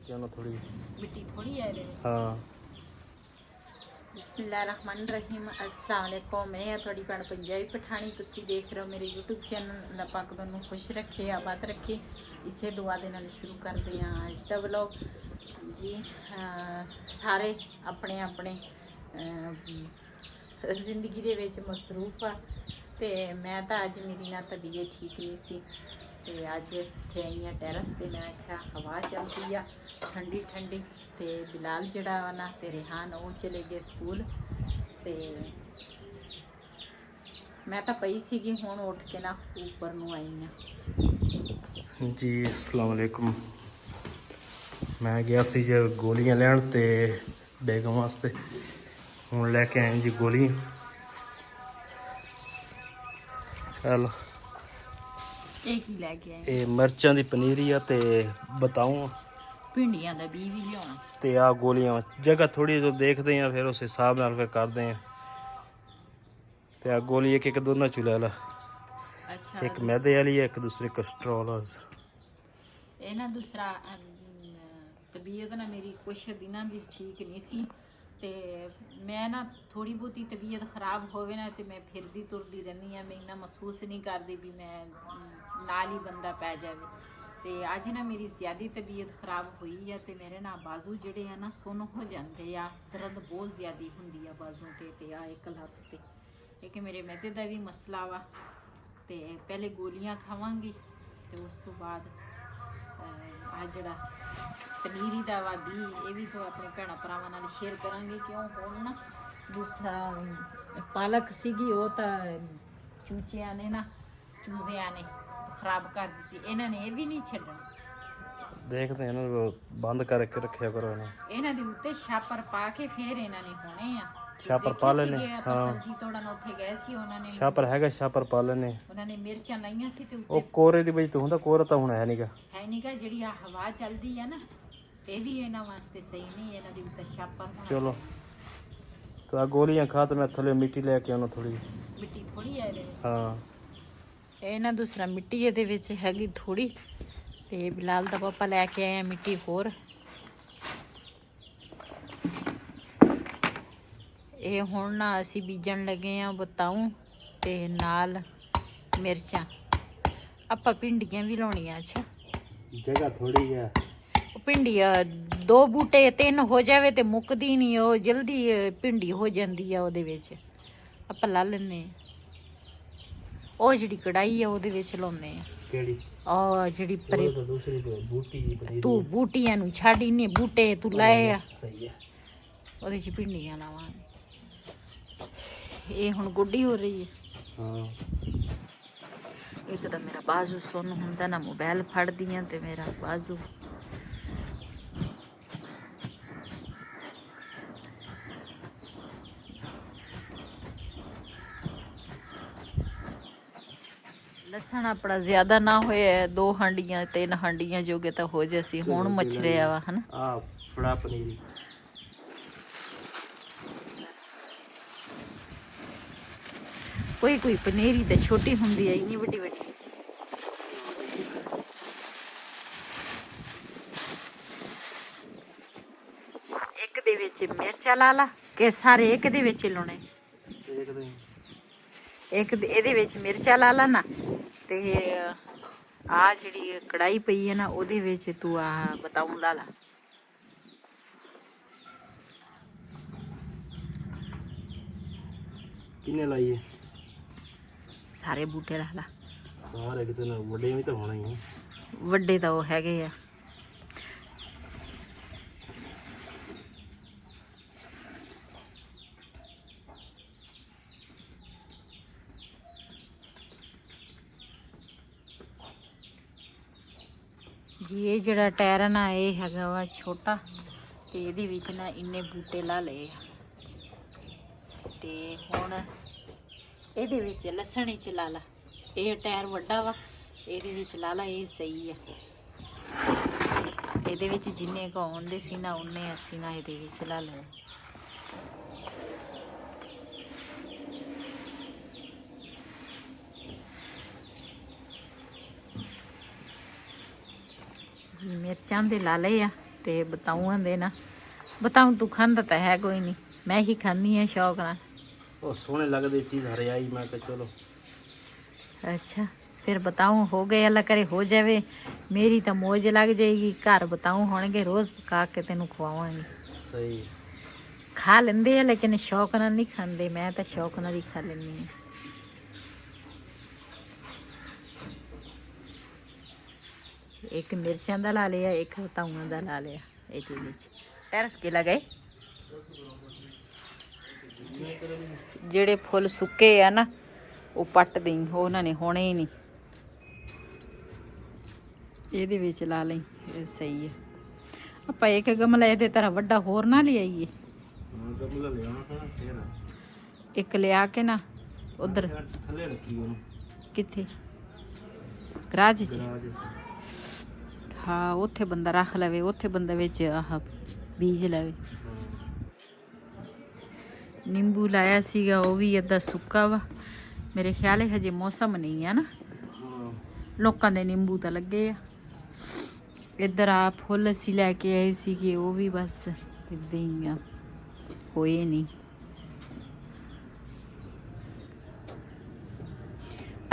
के आना थोड़ी मिट्टी थोड़ी है रे। हाँ बिस्मिल्लाहिर्रहमानिर्रहीम अस्सलाम वालेकुम। मैं थोड़ी भैन पंजाबी पठानी, तुसी देख रहे हो मेरे यूट्यूब चैनल। अल्लाह पाक तुहानू खुश रखे, आबाद रखे। इसे दुआ दे नाल शुरू करते हैं अज दा व्लॉग जी। सारे अपने अपने जिंदगी दे विच मसरूफ आ ते मैं तो अज मेरी ना तबीयत ठीक नहीं सी ते अज इत्थे आई हाँ टैरस ते। मैं आख्या हवा चलती आ ठंडी ठंडी ते बिलाल जड़ा वा ना ते रेहान वो चले गए स्कूल ते मैं तो पई सीगी हुण उठ के ना ऊपर नूं आई हाँ जी। अस्सलाम वालेकुम। मैं गया सी जी गोलियां लैन ते बेगम वास्ते, हुण लैके आए जी गोलियां। चल एक ही लैके आए ये मिर्चां दी पनीरी आ ते बताऊं भिंडियां दा बी भी लियाना ते आ गोलियां जगह थोड़ी जो देखते हैं फिर उस हिसाब नाल फिर करते हैं। ते आ गोली एक एक दोनों चू लै ला, अच्छा एक मैदे वाली है एक दूसरी कोलेस्ट्रॉल वाली। ये ना दूसरा तबीयत ना मेरी कुछ दिनों की ठीक नहीं सी ते मैं ना थोड़ी बहुती तबीयत खराब होवे ना ते मैं फिरदी तुरदी रहनी हाँ। मैं इन्ना महसूस नहीं करती भी मैं नाल ही बंदा पै जाए। ते अज ना मेरी ज़्यादा तबीयत खराब हुई है ते मेरे ना बाजू जड़े है ना सुन हो जाते आ, दर्द बहुत ज़्यादा होंगी आ बाजू ते आ एक लत्त ते। एक मेरे मैदे का भी मसला वा ते पहले गोलियां खावांगी ते उस तो बाद आ जड़ा पनीरी का वा भी ये भी तो अपने भैन भरावां नाल शेयर करांगे। क्यों हुण ना दूसरा पालक सीगी वो तो चूचिया ने ना चूजिया ने खराब कर दी, इन्हों ने ये भी नहीं छड्डना। देखते हैं ना बंद करके रखा करो इन्हें। इन्हां दे उत्ते छापर पा के फिर इन्हां ने होने आ। छापर पा लेने हाँ सब्जी तोड़न उत्थे गए सी उन्होंने छापर हैगा छापर पा लेने। उन्होंने मिर्चां लाइयां सी ते वो उत्ते कोरे दी वजह तो हुंदा, कोरा तो हुण है नहींगा। है नहीं गा जिहड़ी आ हवा चलदी है ना ये भी इन्हां वास्ते सही नहीं। इन्हां दे उत्ते छापर होना चलो चाहिए। तो आ गोलियां खा तो मैं थले मिट्टी लेके आना थोड़ी। मिट्टी थोड़ी है इहदे विच। हाँ ਇਹ ਨਾ ਦੂਸਰਾ ਮਿੱਟੀ ਇਹਦੇ ਵਿੱਚ ਹੈਗੀ ਥੋੜੀ ਤੇ ਬਿਲਾਲ ਦਾ ਪਾਪਾ ਲੈ ਕੇ ਆਏ ਮਿੱਟੀ ਹੋਰ। ਇਹ ਹੁਣ ਨਾ ਅਸੀਂ ਬੀਜਣ ਲੱਗੇ ਆ ਬਤਾਉ ਤੇ ਨਾਲ ਮਿਰਚਾਂ। ਆਪਾਂ ਭਿੰਡੀਆਂ ਵੀ ਲਾਉਣੀਆਂ। ਅੱਛਾ जगह थोड़ी है। ਭਿੰਡੀ ਦੋ ਬੂਟੇ ਤਿੰਨ ਹੋ ਜਾਵੇ ਤੇ ਮੁੱਕਦੀ ਨਹੀਂ, ਉਹ ਜਲਦੀ ਭਿੰਡੀ ਹੋ ਜਾਂਦੀ ਆ ਉਹਦੇ ਵਿੱਚ। ਆਪਾਂ ਲਾ ਲੈਨੇ ਆ ਉਹ ਜਿਹੜੀ ਕੜਾਈ ਆ ਉਹਦੇ ਵਿੱਚ ਲਾਉਨੇ ਆ। केड़ी ਆ ਜਿਹੜੀ ਪਰੇ तो दूसरी तो बूटी जी पनीरी ਤੂੰ ਬੂਟੀਆਂ ਨੂੰ ਛੱਡ ਇੰਨੇ ਬੂਟੇ ਤੂੰ ਲਾਏ ਆ सही है। ਉਹਦੇ ਚ ਭਿੰਡੀਆਂ ਲਾਵਾਂਗੇ। ਇਹ ਹੁਣ ਗੁੱਡੀ ਹੋ ਰਹੀ ਹੈ। हाँ ਇੱਕ ਤਾਂ ਮੇਰਾ ਬਾਜ਼ੂ ਸੁੰਨ ਹੁੰਦਾ ਨਾ ਮੋਬਾਈਲ ਫੜਦੀ ਆ ਤੇ ਮੇਰਾ ਬਾਜ਼ੂ लसन अपना ज्यादा ना होए, 2 हांडियां 3 हांडियां जोगे तो हो जैसी हुण मछरे आवा है ना। आ फड़ा पनीरी कोई कोई पनीरी तो छोटी हुंदी है, इन्नी वड्डी वड्डी। एक दे विच मिर्चा ला ला के सारे एक दे विच लाने। देखते हैं। एक ਇਹਦੇ ਵਿੱਚ ਮਿਰਚਾਂ ਲਾ ਲਾ ਨਾ ਤੇ ਆ ਜਿਹੜੀ ਕੜਾਈ ਪਈ ਹੈ ਨਾ ਉਹਦੇ ਵਿੱਚ ਤੂੰ ਆ ਬਤਾਉਂ ਲਾ ਲਾ। किन्ने लाइए ਸਾਰੇ ਬੂਟੇ ਲਾ ਲਾ। सारे कितने बड़े भी तो होना ही है। ਵੱਡੇ ਤਾਂ ਉਹ ਹੈਗੇ ਆ। जी ये जड़ा टायर है ना ये हैगा वा छोटा ते ਇਹਦੇ ਵਿੱਚ ਨਾ ਇੰਨੇ ਬੂਟੇ ਲਾ ਲਏ ਤੇ ਹੁਣ ਇਹਦੇ ਵਿੱਚ ਲਸਣ ਚ ਲਾ ਲਾ। ਇਹ ਟਾਇਰ ਵੱਡਾ ਵਾ ਇਹਦੇ ਵਿੱਚ ਲਾ ਲਾ, ਇਹ ਸਹੀ ਆ। ਇਹਦੇ ਵਿੱਚ ਜਿੰਨੇ ਕੁ ਆਉਂਦੇ ਸੀ ਨਾ ਉਹਨੇ ਅਸੀਂ ਨਾ ਇਹਦੇ ਵਿੱਚ ਲਾ ਲਏ। ਮਿਰਚਾਂ ਦੇ ਲਾ ਲਏ ਆ ਤੇ ਬਤਾਊਆਂ ਦੇ ਨਾ ਬਤਾਊ ਤੂੰ ਖਾਂਦਾ ਤਾਂ ਹੈ ਕੋਈ ਨਹੀਂ, ਮੈਂ ਹੀ ਖਾਂਦੀ ਹਾਂ ਸ਼ੌਕ ਨਾਲ। ਉਹ ਸੋਹਣੇ ਲੱਗਦੇ ਚੀਜ਼ ਹਰਿਆਈ, ਮੈਂ ਕਿਹਾ ਚਲੋ। ਅੱਛਾ ਫਿਰ ਬਤਾਊ ਹੋ ਗਏ, ਅੱਲਾ ਕਰੇ ਹੋ ਜਾਵੇ, ਮੇਰੀ ਤਾਂ ਮੌਜ ਲੱਗ ਜਾਏਗੀ। ਘਰ ਬਤਾਊ ਹੋਣਗੇ, ਰੋਜ਼ ਪਕਾ ਕੇ ਤੈਨੂੰ ਖਵਾਵਾਂਗੀ। ਸਹੀ। ਖਾ ਲੈਂਦੇ ਆ ਲੇਕਿਨ ਸ਼ੌਕ ਨਾਲ ਨਹੀਂ ਖਾਂਦੇ, ਮੈਂ ਤਾਂ ਸ਼ੌਕ ਨਾਲ ਹੀ ਖਾ ਲੈਂਦੀ ਹਾਂ। ਇੱਕ ਮਿਰਚਾਂ ਦਾ ਲਾ ਲਿਆ, ਇੱਕ ਬਤਾਊਆਂ ਦਾ ਲਾ ਲਿਆ ਇਹਦੇ ਵਿੱਚ। ਟੈਰਸ ਕੇ ਲਗਾਏ ਜਿਹੜੇ ਫੁੱਲ ਸੁੱਕੇ ਆ ਨਾ ਉਹ ਪੱਟ ਦੇਈ, ਉਹਨਾਂ ਨੇ ਹੋਣੇ ਹੀ ਨਹੀਂ। ਇਹਦੇ ਵਿੱਚ ਲਾ ਲਈ, ਇਹ ਸਹੀ ਹੈ। ਆਪਾਂ ਇੱਕ ਗਮਲਾ ਇਹਦੇ ਤਰ੍ਹਾਂ ਵੱਡਾ ਹੋਰ ਨਾ ਲਿਆਈਏ, ਗਮਲਾ ਲਿਆਉਣਾ ਪੈਣਾ ਤੇਰਾ। ਇੱਕ ਲਿਆ ਕੇ ਨਾ ਉਧਰ ਥੱਲੇ ਰੱਖੀ ਉਹਨੂੰ। ਕਿੱਥੇ? ਗਰਾਜ 'ਚ? ਹਾਂ ਉੱਥੇ ਬੰਦਾ ਰੱਖ ਲਵੇ, ਉੱਥੇ ਬੰਦਾ ਵਿੱਚ ਆਹ ਬੀਜ ਲਵੇ। ਨਿੰਬੂ ਲਾਇਆ ਸੀਗਾ, ਉਹ ਵੀ ਅੱਧਾ ਸੁੱਕਾ ਵਾ। ਮੇਰੇ ਖਿਆਲ ਹੈ ਹਜੇ ਮੌਸਮ ਨਹੀਂ ਆ ਨਾ, ਲੋਕਾਂ ਦੇ ਨਿੰਬੂ ਤਾਂ ਲੱਗੇ ਆ। ਇੱਧਰ ਆ ਫੁੱਲ ਅਸੀਂ ਲੈ ਕੇ ਆਏ ਸੀਗੇ, ਉਹ ਵੀ ਬਸ ਇੱਦਾਂ ਹੀ ਆ, ਹੋਏ ਨਹੀਂ।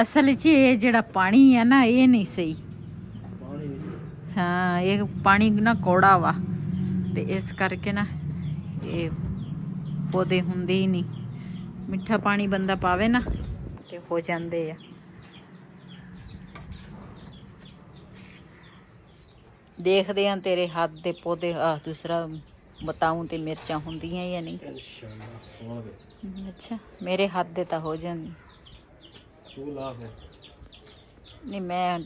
ਅਸਲ 'ਚ ਇਹ ਜਿਹੜਾ ਪਾਣੀ ਆ ਨਾ ਇਹ ਨਹੀਂ ਸਹੀ। ਹਾਂ ਇਹ ਪਾਣੀ ਨਾ ਕੌੜਾ ਵਾ, ਤੇ ਇਸ ਕਰਕੇ ਨਾ ਇਹ ਪੌਦੇ ਹੁੰਦੇ ਹੀ ਨਹੀਂ। ਮਿੱਠਾ ਪਾਣੀ ਬੰਦਾ ਪਾਵੇ ਨਾ ਤੇ ਹੋ ਜਾਂਦੇ ਆ। ਦੇਖਦੇ ਆ ਤੇਰੇ ਹੱਥ ਦੇ ਪੌਦੇ, ਆ ਦੂਸਰਾ ਬਤਾਊਂ ਤੇ ਮਿਰਚਾਂ ਹੁੰਦੀਆਂ ਜਾਂ ਨਹੀਂ। ਅੱਛਾ ਮੇਰੇ ਹੱਥ ਦੇ ਤਾਂ ਹੋ ਜਾਂਦੇ। ਤੂੰ ਲਾ ਫਿਰ। ਨਹੀਂ ਮੈਂ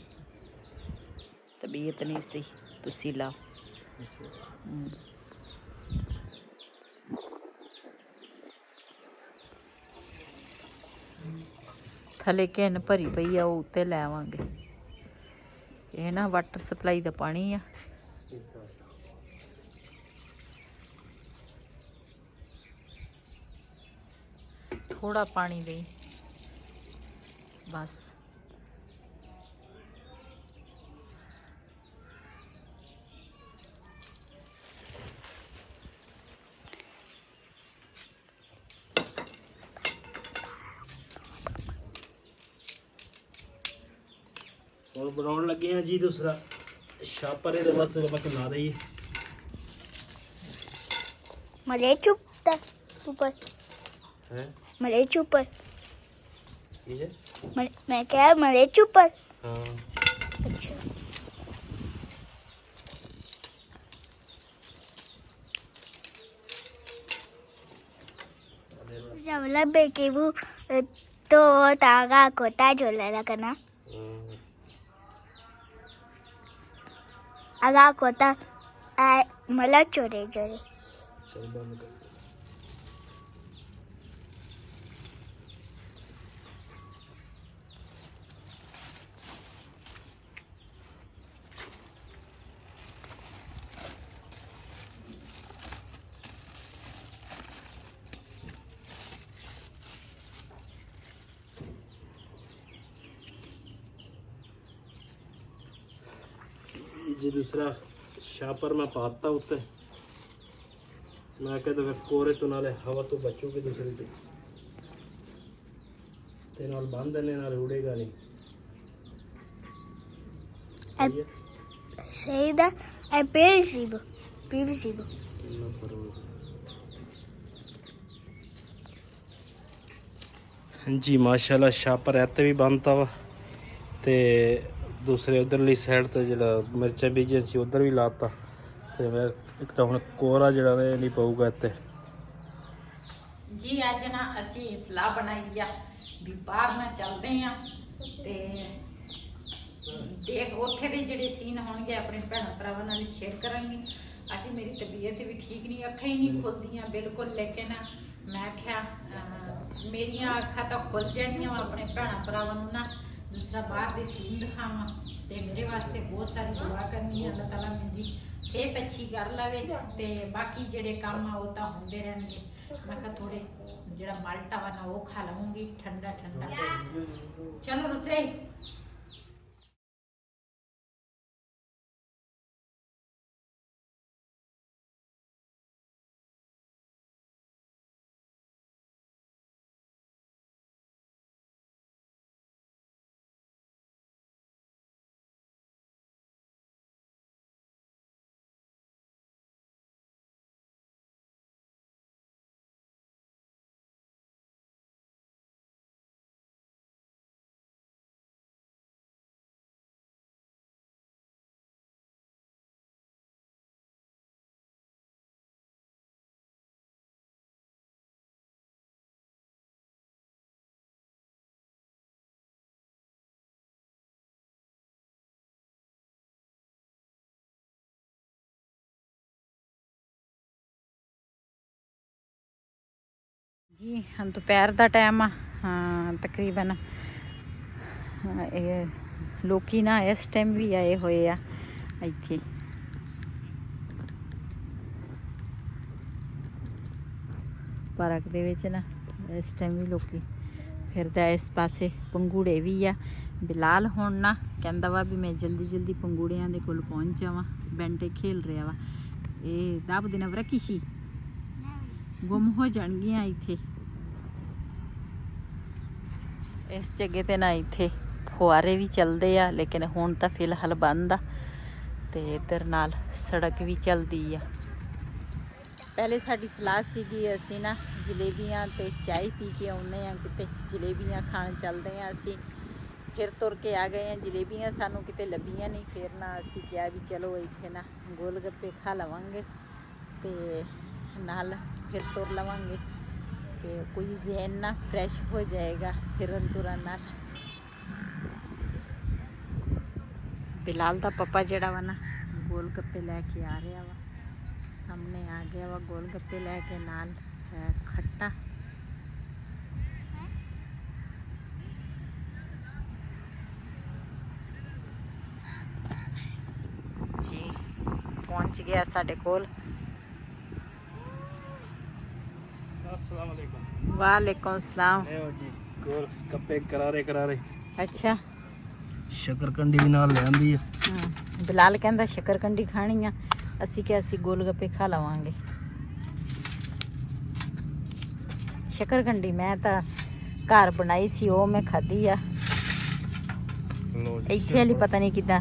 ਤਬੀਅਤ ਨਹੀਂ ਸਹੀ, ਤੁਸੀਂ ਲਾਓ। ਥੱਲੇ ਕੈਨ ਭਰੀ ਪਈ ਆ, ਉਹ ਉੱਤੇ ਲੈ ਆਵਾਂਗੇ। ਇਹ ਨਾ ਵਾਟਰ ਸਪਲਾਈ ਦਾ ਪਾਣੀ ਆ। ਥੋੜਾ ਪਾਣੀ ਦੇ ਬਸ। ਹੁਣ ਬਣਾਉਣ ਲੱਗੇ ਆ ਜੀ ਦੂਸਰਾ ਛਾਪਰ। ਇਹਦੇ ਬਾਅਦ ਬਸ ਲਾ ਦਈਏ। मलेच ऊपर है मलेच ऊपर ये मैं क्या मलेच ऊपर। हाँ अच्छा जवला बेकेबू तो तागा कोता जोला करना आगा कोता मला चोरे चोरे चल बंद कर। जी दूसरा शापर मैं पाता उत्ते मैं कहता फिर कोरे तो नाले हवा तो बचूगी दूसरी तो ते नाल बंद देने नाल उड़ेगा नहीं। सही है सही दा ए पीसीबो ना परवाह। जी माशाल्लाह शापर ऐते भी बनता वा ते दूसरे उधरली साइड तो जरा मिर्चा बीजे सी उधर भी लाता ते मैं एक तो हुण कोरा जरा नहीं पऊगा इत्ते। जी अज ना असी सलाह बनाई आ भी बाहर ना चलते हैं ते देख उत्थे दे जिहड़े सीन होणगे अपने भैन भरावां नाल शेयर करांगे। अज मेरी तबीयत भी ठीक नहीं, अखां ही नहीं खुलदियां बिल्कुल, लेकिन मैं आख्या मेरिया अखां तो खुल जाणियां अपने भैन भरावां नूं ना दूसरा बाहर दे सीन दिखावां ते मेरे वास्ते बहुत सारी दुआ करनी है। अल्लाह ताला मेरी सेहत अच्छी कर लवे ते बाकी जेडे काम आ वो तो होंदे रहणगे। मैं कहा थोड़े जेड़ा माल्टा वा ना वो खा लवांगी ठंडा ठंडा। चलो रुसे ਜੀ ਹੁਣ ਦੁਪਹਿਰ ਦਾ ਟਾਈਮ ਆ ਹਾਂ ਤਕਰੀਬਨ ਇਹ ਲੋਕੀ ਨਾ ਇਸ ਟਾਈਮ ਵੀ ਆਏ ਹੋਏ ਆ ਇੱਥੇ ਪਾਰਕ ਦੇ ਵਿੱਚ ਨਾ ਇਸ ਟਾਈਮ ਵੀ ਲੋਕੀ ਫਿਰਦਾ ਇਸ ਪਾਸੇ ਪੰਗੂੜੇ ਵੀ ਆ ਬਿਲਾਲ ਹੁਣ ਨਾ ਕਹਿੰਦਾ ਵਾ ਵੀ ਮੈਂ ਜਲਦੀ ਜਲਦੀ ਪੰਗੂੜਿਆਂ ਦੇ ਕੋਲ ਪਹੁੰਚ ਜਾਵਾਂ ਬੈਂਟੇ ਖੇਲ ਰਿਹਾ ਵਾ ਇਹ ਦੱਬ ਦੇ ਨਵਰਾ ਕਿਸ਼ੀ ਗੁੰਮ ਹੋ ਜਾਣਗੀਆਂ ਇੱਥੇ ਇਸ ਜਗ੍ਹਾ ਤੇ ਨਾ ਇੱਥੇ ਫੁਆਰੇ ਵੀ ਚੱਲਦੇ ਆ ਲੇਕਿਨ ਹੁਣ ਤਾਂ ਫਿਲਹਾਲ ਬੰਦ ਆ ਤੇ ਇਧਰ ਨਾਲ ਸੜਕ ਵੀ ਚੱਲਦੀ ਆ ਪਹਿਲੇ ਸਾਡੀ ਸਲਾਹ ਸੀਗੀ ਅਸੀਂ ਨਾ ਜਲੇਬੀਆਂ ਤੇ ਚਾਹ ਪੀ ਕੇ ਆਉਂਦੇ ਆ ਕਿਤੇ ਜਲੇਬੀਆਂ ਖਾਣ ਚੱਲਦੇ ਆ ਅਸੀਂ ਫਿਰ ਤੁਰ ਕੇ ਆ ਗਏ ਆ ਜਲੇਬੀਆਂ ਸਾਨੂੰ ਕਿਤੇ ਲੱਭੀਆਂ ਨਹੀਂ ਫਿਰ ਨਾ ਅਸੀਂ ਕਿਹਾ ਵੀ ਚਲੋ ਇੱਥੇ ਨਾ ਗੋਲ ਗੱਪੇ ਖਾ ਲਵਾਂਗੇ ਤੇ ਨਾਲ ਫਿਰ ਤੁਰ ਲਵਾਂਗੇ ਤੇ ਕੋਈ ਜ਼ਹਿਨ ਨਾ ਫਰੈਸ਼ ਹੋ ਜਾਏਗਾ ਫਿਰਨ ਤੁਰਨ ਨਾਲ ਬਿਲਾਲ ਦਾ ਪਾਪਾ ਜਿਹੜਾ ਵਾ ਨਾ ਗੋਲ ਗੱਪੇ ਲੈ ਕੇ ਆ ਰਿਹਾ ਵਾ ਸਾਹਮਣੇ ਆ ਗਿਆ ਵਾ ਗੋਲ ਗੱਪੇ ਲੈ ਕੇ ਨਾਲ ਖੱਟਾ ਜੀ ਪਹੁੰਚ ਗਿਆ ਸਾਡੇ ਕੋਲ अस्सलाम वालेकुम वालेकुम सलाम जी गोल गप्पे करारे अच्छा ਸ਼ਕਰਕੰਡੀ ਵੀ ਨਾਲ ਲਿਆਂਦੀ ਆ ਬਿਲਾਲ ਕਹਿੰਦਾ ਸ਼ਕਰਕੰਡੀ ਖਾਣੀ ਆ ਅਸੀਂ ਕਿ ਅਸੀਂ ਗੋਲ ਗੱਪੇ ਖਾ ਲਵਾਂਗੇ ਸ਼ਕਰਕੰਡੀ ਮੈਂ ਤਾਂ ਘਰ ਬਣਾਈ ਸੀ ਉਹ ਮੈਂ ਖਾਧੀ ਆ ਇੱਥੇ ਵਾਲੀ ਪਤਾ ਨਹੀਂ ਕਿੱਦਾਂ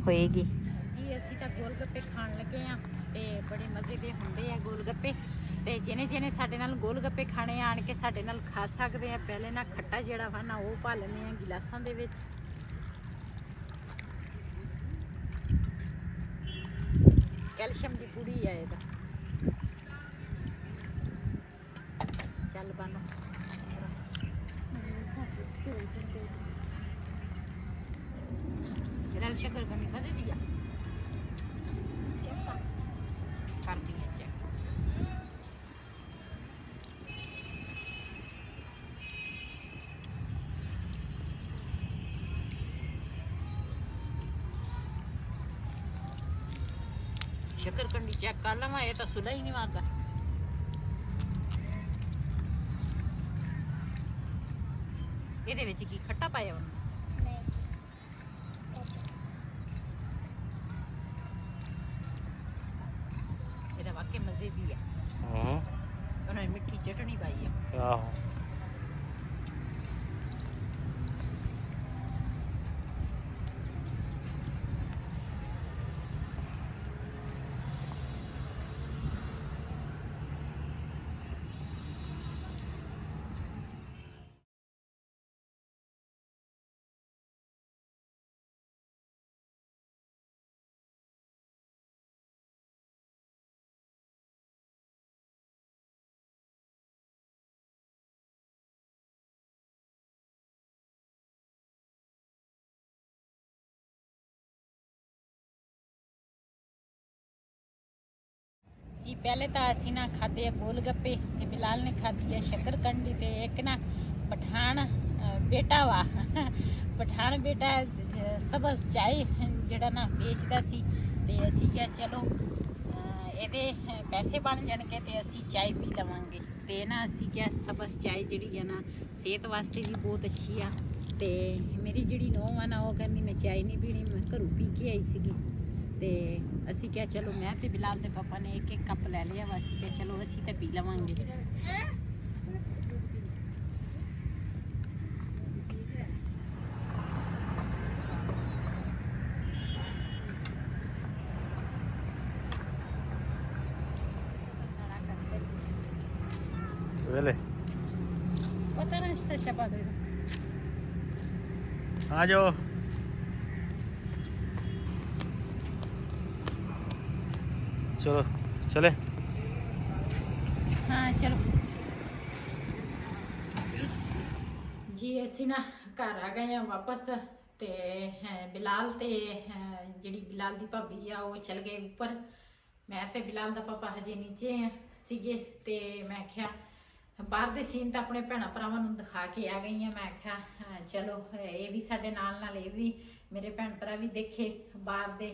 ਹੋਏਗੀ ਜੀ ਅਸੀਂ ਤਾਂ ਗੋਲ ਗੱਪੇ ਖਾਣ ਲੱਗੇ ਆ ਤੇ ਬੜੇ ਮਜ਼ੇ ਦੇ ਹੁੰਦੇ ਆ ਗੋਲ ਗੱਪੇ ਤੇ ਜਿਹਨੇ ਸਾਡੇ ਨਾਲ ਗੋਲ ਗੱਪੇ ਖਾਣੇ ਆਣ ਕੇ ਸਾਡੇ ਨਾਲ ਖਾ ਸਕਦੇ ਆ ਪਹਿਲੇ ਨਾ ਖੱਟਾ ਜਿਹੜਾ ਵਾ ਨਾ ਉਹ ਪਾ ਲੈਂਦੇ ਆ ਗਿਲਾਸਾਂ ਦੇ ਵਿੱਚ ਕੈਲਸ਼ੀਅਮ ਦੀ ਪੂੜੀ ਆ ਇਹਦਾ ਚੱਲ ਬਾਨੋ ਇਹਦਾ ਸ਼ੱਕਰ ਕਮੀ ਮਜ਼ੇ ਦੀ ਆ ਕਰਦੀ ਹੈ ਚੈੱਕ ਸ਼ੱਕਰਕੰਡੀ ਚੈੱਕ ਕਰ ਲਵਾਂ ਇਹ ਤਾਂ ਸੁਲਾ ਹੀ ਨਹੀਂ ਮਾਰਦਾ ਇਹਦੇ ਵਿੱਚ ਕੀ ਖੱਟਾ ਪਾਇਆ ਵਾ ਇਹਦਾ ਵਾਕਈ ਮਜ਼ੇ ਦੀ ਆ ਹਾਂ ਉਹਨਾਂ ਨੇ ਮਿੱਠੀ ਚਟਣੀ ਪਾਈ ਆ ਆਹੋ ਜੀ ਪਹਿਲੇ ਤਾਂ ਅਸੀਂ ਨਾ ਖਾਦੇ ਆ ਗੋਲ ਗੱਪੇ ਤੇ ਬਿਲਾਲ ਨੇ ਖਾਧੀ ਆ ਸ਼ੱਕਰਕੰਡੀ ਤੇ ਇੱਕ ਨਾ ਪਠਾਨ ਬੇਟਾ ਵਾ ਪਠਾਨ ਬੇਟਾ ਸਬਜ਼ ਚਾय ਜਿਹੜਾ ਨਾ ਵੇਚਦਾ ਸੀ ਤੇ ਅਸੀਂ ਕਿਹਾ ਚਲੋ ਇਹਦੇ ਪੈਸੇ ਬਣ ਜਾਣਗੇ ਤੇ ਅਸੀਂ ਚਾय ਪੀ ਲਵਾਂਗੇ ਤੇ ਨਾ ਅਸੀਂ ਕਿਹਾ ਸਬਜ਼ ਚਾय ਜਿਹੜੀ ਹੈ ਨਾ ਸਿਹਤ ਵਾਸਤੇ ਵੀ ਬਹੁਤ ਅੱਛੀ ਆ ਤੇ ਮੇਰੀ ਜਿਹੜੀ ਨੂੰਹ ਆ ਨਾ ਉਹ ਕਹਿੰਦੀ ਮੈਂ ਚਾय ਨਹੀਂ ਪੀਣੀ ਮੈਂ ਘਰੋਂ ਪੀ ਕੇ ਆਈ ਸੀਗੀ ਤੇ ਅਸੀਂ ਕਿਹਾ ਚਲੋ ਮੈਂ ਤੇ ਬਿਲਾਲ ਦੇ ਪਾਪਾ ਨੇ ਇੱਕ ਕੱਪ ਲੈ ਲਿਆ ਵਾ ਅਸੀਂ ਕਿਹਾ ਚਲੋ ਅਸੀਂ ਤਾਂ ਪੀ ਲਵਾਂਗੇ ਵੇਲੇ ਪਤਾ ਨਾ ਇਸ ਤੇ ਛਪਾ ਦੇ ਆ ਜਾਓ चलो चले हाँ चलो जी ਅਸੀਂ ਨਾ ਘਰ ਆ ਗਏ ਆ ਵਾਪਸ ਤੇ ਬਿਲਾਲ ਤੇ ਜਿਹੜੀ ਬਿਲਾਲ ਦੀ ਭਾਬੀ ਆ ਉਹ ਚਲ ਗਏ ਉੱਪਰ ਮੈਂ ਤੇ ਬਿਲਾਲ ਦਾ ਪਾਪਾ ਹਜੇ ਨੀਚੇ ਸੀਗੇ ਤੇ ਮੈਂ ਕਿਹਾ ਬਾਹਰ ਦੇ ਸੀਨ ਤਾਂ ਆਪਣੇ ਭੈਣਾਂ ਭਰਾਵਾਂ ਨੂੰ ਦਿਖਾ ਕੇ ਆ ਗਈ ਹਾਂ। ਮੈਂ ਕਿਹਾ ਚਲੋ ਇਹ ਵੀ ਸਾਡੇ ਨਾਲ ਨਾਲ ਇਹ ਵੀ ਮੇਰੇ ਭੈਣ ਭਰਾ ਵੀ ਦੇਖੇ ਬਾਹਰ ਦੇ।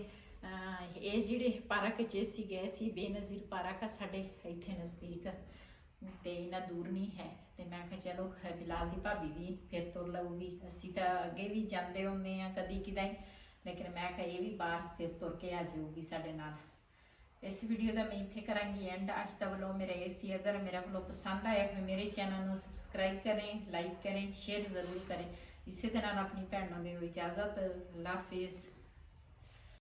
ਇਹ ਜਿਹੜੇ ਪਾਰਕ 'ਚ ਅਸੀਂ ਗਏ ਸੀ, ਬੇਨਜ਼ੀਰ ਪਾਰਕ ਆ ਸਾਡੇ ਇੱਥੇ ਨਜ਼ਦੀਕ ਤੇ ਇੰਨਾ ਦੂਰ ਨਹੀਂ ਹੈ। ਤੇ ਮੈਂ ਕਿਹਾ ਚਲੋ ਬਿਲਾਲ ਦੀ ਭਾਬੀ ਵੀ ਫਿਰ ਤੁਰ ਲਊਗੀ। ਅਸੀਂ ਤਾਂ ਅੱਗੇ ਵੀ ਜਾਂਦੇ ਹੁੰਦੇ ਆ ਕਦੀ ਕਿਦਾਂ, ਲੇਕਿਨ ਮੈਂ ਕਿਹਾ ਇਹ ਵੀ ਬਾਹਰ ਫਿਰ ਤੁਰ ਕੇ ਆ ਜਾਊਗੀ ਸਾਡੇ ਨਾਲ। इस वीडियो का मैं इतने करांगी एंड। आज का व्लॉग मेरा ये सी। अगर मेरा व्लॉग पसंद आया फिर मेरे चैनल को सबसक्राइब करें, लाइक करें, शेयर जरूर करें। इसी तरह अपनी भैनों को इजाज़त। अल्लाह हाफिज़।